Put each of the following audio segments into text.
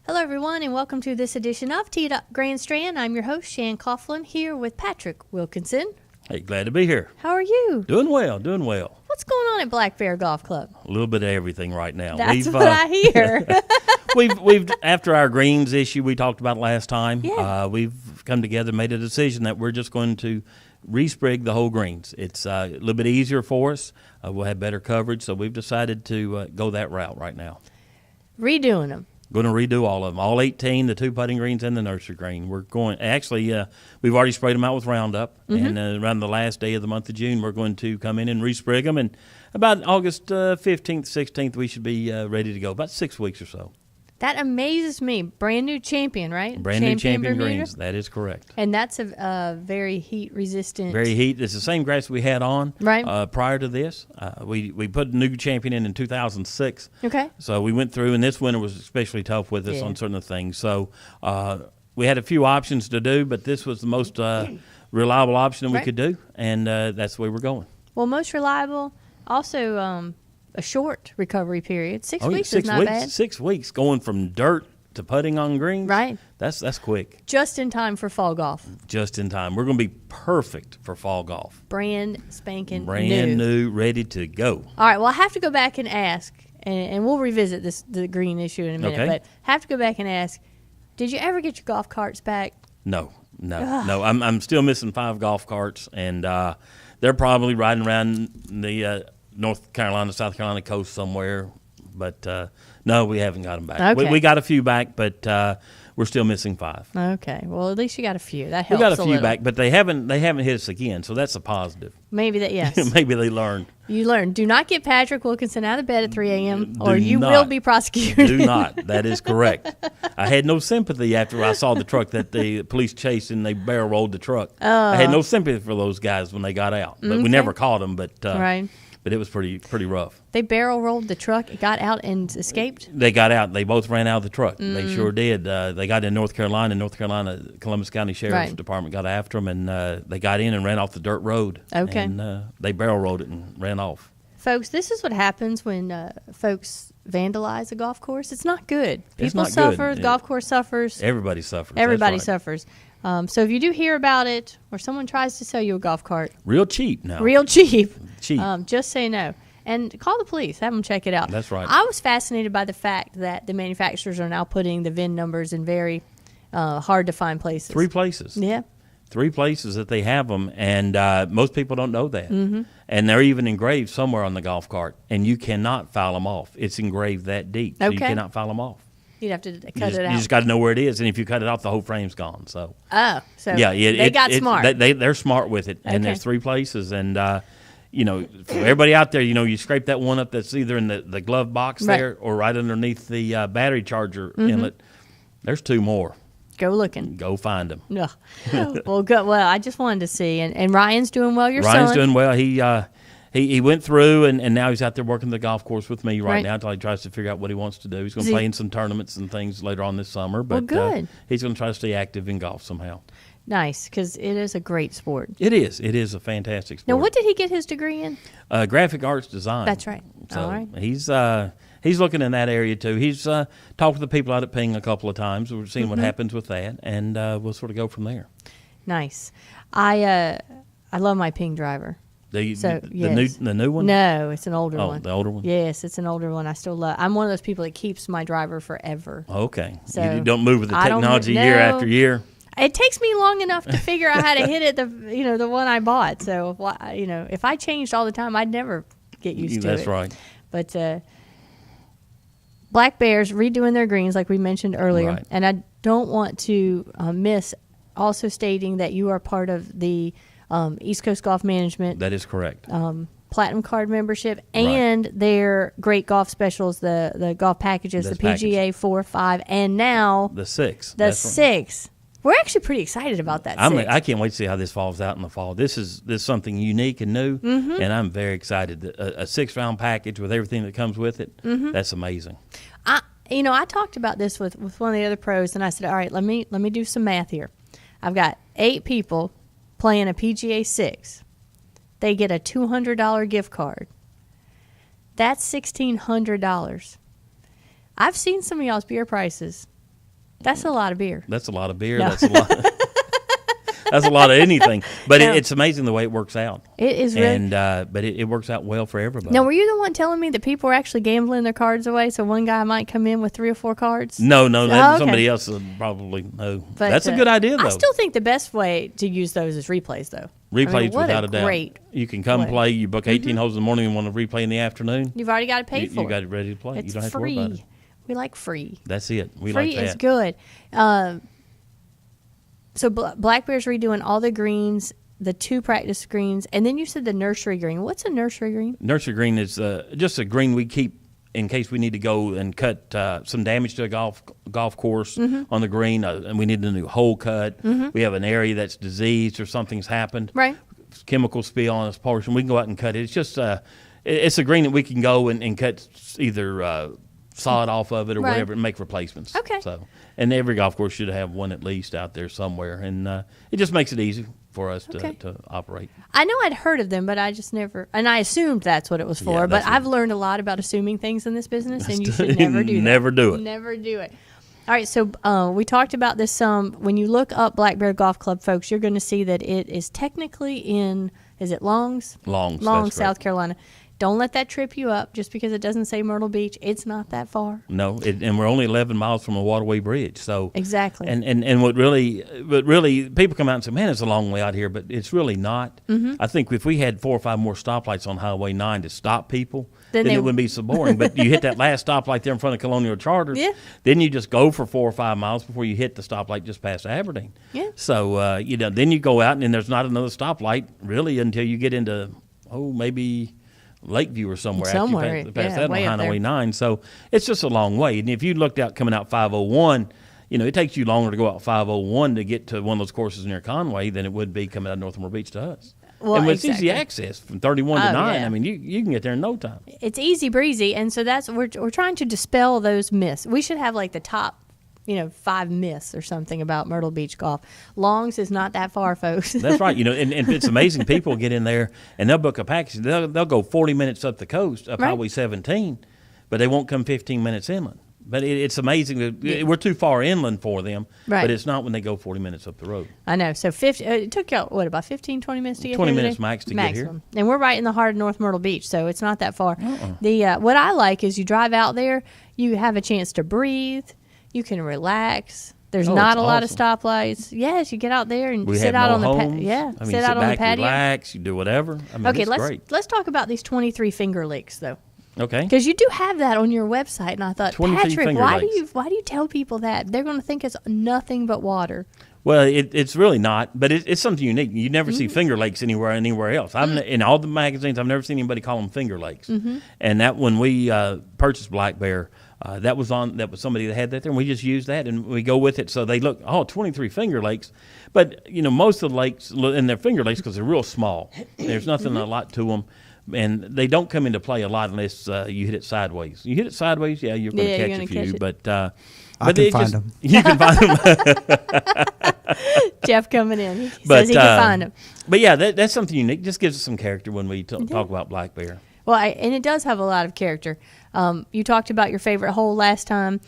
Hello, everyone, and welcome to this edition of Teed Up Grand Strand. I'm your host, Shan Coughlin, here with Patrick Wilkinson. Hey, glad to be here. How are you? Doing well, doing well. What's going on at Black Bear Golf Club? A little bit of everything right now. That's what I hear. we've after our greens issue we talked about last time, Yeah. we've come together and made a decision that we're just going to resprig the whole greens. It's a little bit easier for us. We'll have better coverage, so we've decided to go that route right now. Redoing them. Going to redo all of them, all 18, the two putting greens and the nursery green. We're going, actually, we've already sprayed them out with Roundup, and around the last day of the month of June, we're going to come in and resprig them, and about August 15th, 16th, we should be ready to go, about 6 weeks or so. That amazes me. Brand new champion, right? Brand new champion Bermuda? greens, that is correct. And that's a very heat-resistant. Very heat. It's the same grass we had on Right. Prior to this. We put new champion in 2006. Okay. So we went through, and this winter was especially tough with us Yeah. on certain things. So we had a few options to do, but this was the most reliable option that we Right. could do, and that's the way we're going. Well, most reliable. Also, a short recovery period. 6 Oh, yeah, weeks 6 is not weeks. bad. 6 weeks going from dirt to putting on greens. Right. That's quick. Just in time for fall golf. Just in time. We're going to be perfect for fall golf. Brand spanking Brand new, ready to go. All right, well, I have to go back and ask, and we'll revisit the green issue in a minute, Okay. but have to go back and ask, did you ever get your golf carts back? No. I'm still missing 5 golf carts, and they're probably riding around the North Carolina, South Carolina coast somewhere. But no, we haven't got them back. Okay. We got a few back, but we're still missing 5. Okay, well, at least you got a few. That We helps got a few little. back, but they haven't hit us again, so that's a positive. Maybe that, yes. Maybe they learned. You learned. Do not get Patrick Wilkinson out of bed at 3 a.m. Do or you not. will be prosecuted. Do not. That is correct. I had no sympathy after I saw the truck that the police chased and they barrel rolled the truck. I had no sympathy for those guys when they got out. But we never caught them. But Right. But it was pretty rough. They barrel rolled the truck, it got out and escaped? They got out. They both ran out of the truck. Mm. They sure did. They got in North Carolina. Columbus County Sheriff's Right. Department got after them, and they got in and ran off the dirt road. Okay. And they barrel rolled it and ran off. Folks, this is what happens when folks vandalize a golf course. It's not good. It's People not good. suffer, the golf course suffers. Everybody suffers. That's Everybody right. suffers. So if you do hear about it or someone tries to sell you a golf cart, Real cheap now. real cheap, Cheap. just say no. And call the police. Have them check it out. That's right. I was fascinated by the fact that the manufacturers are now putting the VIN numbers in very hard-to-find places. 3 places. Yeah. 3 places that they have them, and most people don't know that. Mm-hmm. And they're even engraved somewhere on the golf cart, and you cannot file them off. It's engraved that deep, so you Okay. cannot file them off. You'd have to cut You it out. just got to know where it is, and if you cut it off, the whole frame's gone. So So yeah, they got smart. They're smart with it, and Okay. there's 3 places, and for everybody out there, you scrape that one up that's either in the glove box Right. there or right underneath the battery charger inlet. There's 2 more. Go looking. Go find them. No. Well, good. Well, I just wanted to see. And Ryan's doing well, your Ryan's son. doing well. He went through, and now he's out there working the golf course with me right Right. now until he tries to figure out what he wants to do. He's going Is to he- play in some tournaments and things later on this summer. But good. He's going to try to stay active in golf somehow. Nice, because it is a great sport. It is. It is a fantastic sport. Now, what did he get his degree in? Graphic arts design. That's right. So All right. he's looking in that area too. He's talked to the people out at Ping a couple of times. We're seeing what happens with that, and we'll sort of go from there. Nice. I love my Ping driver. The new one? No, it's an older one. The older one? Yes, it's an older one. I still love. I'm one of those people that keeps my driver forever. Okay. So, you don't move with the I don't- technology year no. after year. It takes me long enough to figure out how to hit it. The one I bought. So if I changed all the time, I'd never get used to it. That's right. But Black Bears redoing their greens like we mentioned earlier, Right. and I don't want to miss also stating that you are part of the East Coast Golf Management That is correct. Platinum Card membership and their great golf specials, the golf packages, Those the PGA 4, 5, and now the 6. the That's right. 6. We're actually pretty excited about that. 6. I can't wait to see how this falls out in the fall. This is something unique and new, and I'm very excited. A 6-round package with everything that comes with it, that's amazing. I talked about this with one of the other pros, and I said, all right, let me do some math here. I've got 8 people playing a PGA 6. They get a $200 gift card. That's $1,600. I've seen some of y'all's beer prices. That's a lot of beer. That's a lot of beer. No. That's a lot. That's a lot of anything. But No. it's amazing the way it works out. It is really. And but it works out well for everybody. Now, were you the one telling me that people were actually gambling their cards away? So one guy might come in with 3 or 4 cards. No, okay. somebody else would probably know. But, That's a good idea, though. I still think the best way to use those is replays, though. Replays, what without a doubt. Great You can come way. play. You book 18 holes in the morning and want to replay in the afternoon. You've already got it paid for. You got it ready to play. It's You don't have free. to worry about it. We like free. That's it. We Free like that. is good. So Black Bear's redoing all the greens, the 2 practice greens, and then you said the nursery green. What's a nursery green? Nursery green is just a green we keep in case we need to go and cut some damage to a golf course on the green, and we need a new hole cut. We have an area that's diseased or something's happened. Right. Chemical spill on its portion. We can go out and cut it. It's just it's a green that we can go and cut either sod off of it or Right. whatever and make replacements. Okay. So, and every golf course should have one at least out there somewhere, and it just makes it easy for us to operate. I know I'd heard of them, but I just never, and I assumed that's what it was for. Yeah, but that's I've learned a lot about assuming things in this business, and you should never do that. Never do it. Never do it. All right, so we talked about this some. When you look up Black Bear Golf Club, folks, you're going to see that it is technically in, is it Longs? Longs, Longs, that's South correct. Carolina. Don't let that trip you up just because it doesn't say Myrtle Beach. It's not that far. No, and we're only 11 miles from a waterway bridge. So Exactly. And what really people come out and say, man, it's a long way out here, but it's really not. I think if we had 4 or 5 more stoplights on Highway 9 to stop people, then it wouldn't be so boring. But you hit that last stoplight there in front of Colonial Charters, Yeah. then you just go for 4 or 5 miles before you hit the stoplight just past Aberdeen. Yeah. So then you go out and then there's not another stoplight really until you get into maybe Lakeview or somewhere. Somewhere, after you pass yeah, that on way up Highway there. 9. So it's just a long way. And if you looked out coming out 501, it takes you longer to go out 501 to get to one of those courses near Conway than it would be coming out of North Myrtle Beach to us. Well, and it's exactly. easy access from 31 to 9. yeah. I mean, you can get there in no time. It's easy breezy, and so that's we're trying to dispel those myths. We should have like the top, 5 myths or something about Myrtle Beach golf. Longs is not that far, folks. That's right. And it's amazing. People get in there and they'll book a package. They'll go 40 minutes up the coast, up Right. Highway 17, but they won't come 15 minutes inland. But it's amazing. We're too far inland for them, Right. but it's not when they go 40 minutes up the road. I know. So it took you about 15, 20 minutes to get 20 here minutes today? max to get here. Maximum. And we're right in the heart of North Myrtle Beach, so it's not that far. What I like is you drive out there, you have a chance to breathe, you can relax. There's not it's a lot of awesome. stoplights. Yes, you get out there and We sit have out no on the homes. sit sit out on the back, patio. relax, you do whatever. I mean, Okay, it's great. let's talk about these 23 finger lakes though. Okay. Because you do have that on your website, and I thought, 23 Patrick, finger why lakes. do you tell people that? They're going to think it's nothing but water. Well, it's really not, but it's something unique. You never Mm-hmm. see Finger Lakes anywhere else. In all the magazines, I've never seen anybody call them Finger Lakes. And that when we purchased Black Bear, that was somebody that had that there, and we just used that, and we go with it. So they look, 23 Finger Lakes. But, most of the lakes, and they're Finger Lakes because they're real small. There's nothing a lot to them. And they don't come into play a lot unless you hit it sideways. You hit it sideways, yeah, you're going to catch a few. But I can find them. You can find them. Jeff coming in. He says he can find them. But yeah, that's something unique. Just gives us some character when we talk about Black Bear. Well, and it does have a lot of character. You talked about your favorite hole last time.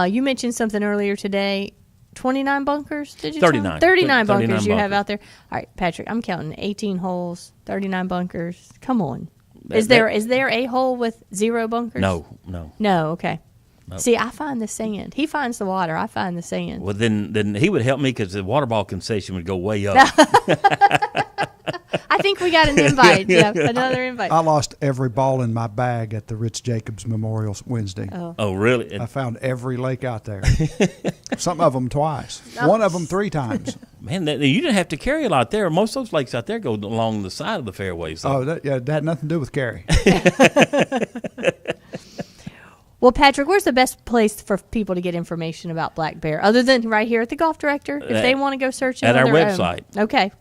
You mentioned something earlier today. 29 bunkers, did you 39. 39 bunkers 39 you have bunkers. out there. All right, Patrick, I'm counting 18 holes, 39 bunkers. Come on. That- Is there a hole with 0 bunkers? No. No, okay. See, I find the sand. He finds the water. I find the sand. Well, then he would help me because the water ball concession would go way up. I think we got an invite, Jeff. Another invite. I lost every ball in my bag at the Rich Jacobs Memorial Wednesday. Oh, really? I found every lake out there. Some of them twice. One of them 3 times. Man, you didn't have to carry a lot there. Most of those lakes out there go along the side of the fairways. So. Oh, that had nothing to do with Gary. Well, Patrick, where's the best place for people to get information about Black Bear, other than right here at the Golf Director, if they want to go search it at on our their website. own? Okay.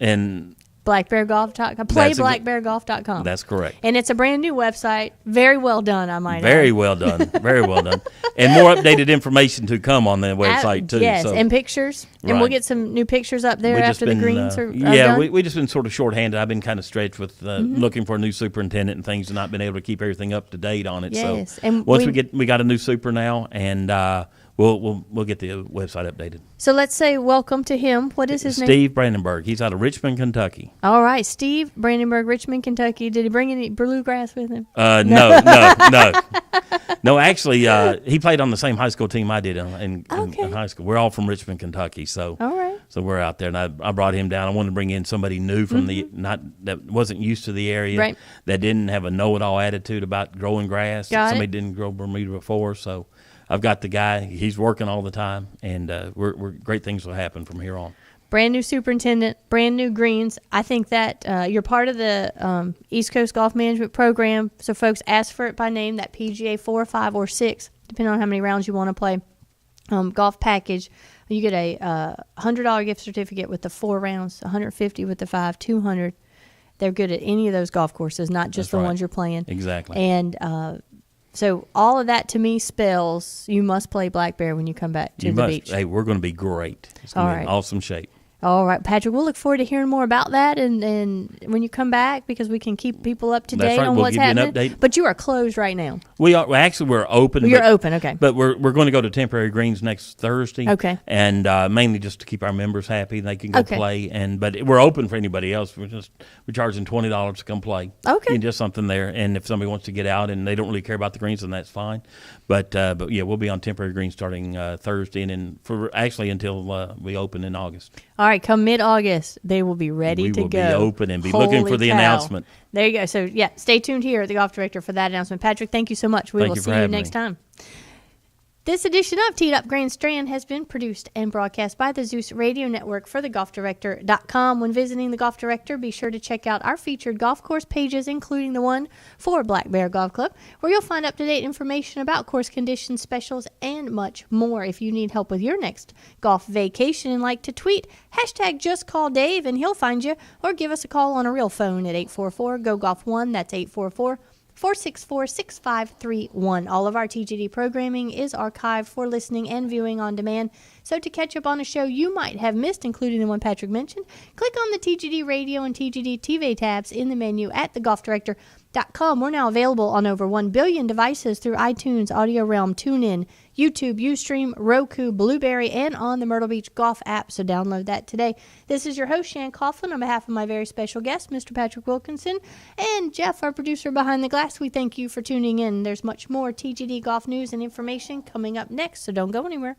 And BlackBearGolf.com. PlayBlackBearGolf.com. that's correct. And it's a brand new website. Very well done, I might add. Very well done. Very well done. And more updated information to come on the website, too. Yes, So. and pictures. And we'll Right. get some new pictures up there We just after the been, greens are yeah, done. we just been sort of shorthanded. I've been kind of stretched with looking for a new superintendent and things, and not been able to keep everything up to date on it. Yes, So and once we got a new super now, and We'll get the website updated. So let's say welcome to him. What is his name? Steve Brandenburg. He's out of Richmond, Kentucky. All right, Steve Brandenburg, Richmond, Kentucky. Did he bring any bluegrass with him? No. No, actually, he played on the same high school team I did in high school. We're all from Richmond, Kentucky, so all right. So we're out there, and I brought him down. I wanted to bring in somebody new from that wasn't used to the area, right. That didn't have a know-it-all attitude about growing grass. Somebody didn't grow Bermuda before, so I've got the guy. He's working all the time, and we're great things will happen from here on. Brand new superintendent, brand new greens. I think that you're part of the East Coast Golf Management Program, so folks ask for it by name, that PGA 4, 5, or 6, depending on how many rounds you want to play, golf package. You get a $100 gift certificate with the 4 rounds, $150 with the 5, $200. They're good at any of those golf courses, not just the ones you're playing. Exactly. And so all of that to me spells you must play Black Bear when you come back to the beach. Hey, we're going to be great. It's going to be in awesome shape. All right, Patrick, we'll look forward to hearing more about that and when you come back, because we can keep people up to date on what's happening. An update. But you are closed right now. We're open. You're open, okay. But we're going to go to temporary greens next Thursday. Okay. And mainly just to keep our members happy, they can go play. But we're open for anybody else. We're charging $20 to come play. Okay. And just something there. And if somebody wants to get out and they don't really care about the greens, then that's fine. But yeah, we'll be on temporary greens starting Thursday, and then until we open in August. All right, come mid-August, they will be ready to go. We will be open and be looking for the announcement. There you go. So, yeah, stay tuned here at the Golf Director for that announcement. Patrick, thank you so much. We will see you next time. This edition of Teed Up Grand Strand has been produced and broadcast by the Zeus Radio Network for thegolfdirector.com. When visiting the Golf Director, be sure to check out our featured golf course pages, including the one for Black Bear Golf Club, where you'll find up-to-date information about course conditions, specials, and much more. If you need help with your next golf vacation and like to tweet, #JustCallDave, and he'll find you, or give us a call on a real phone at 844-GO-GOLF1. That's 844-464-6531. All of our TGD programming is archived for listening and viewing on demand. So to catch up on a show you might have missed, including the one Patrick mentioned, click on the TGD Radio and TGD TV tabs in the menu at thegolfdirector.com. We're now available on over 1 billion devices through iTunes, Audio Realm, TuneIn, YouTube, Ustream, Roku, Blueberry, and on the Myrtle Beach Golf app, so download that today. This is your host, Shan Coughlin, on behalf of my very special guest, Mr. Patrick Wilkinson, and Jeff, our producer behind the glass. We thank you for tuning in. There's much more TGD golf news and information coming up next, so don't go anywhere.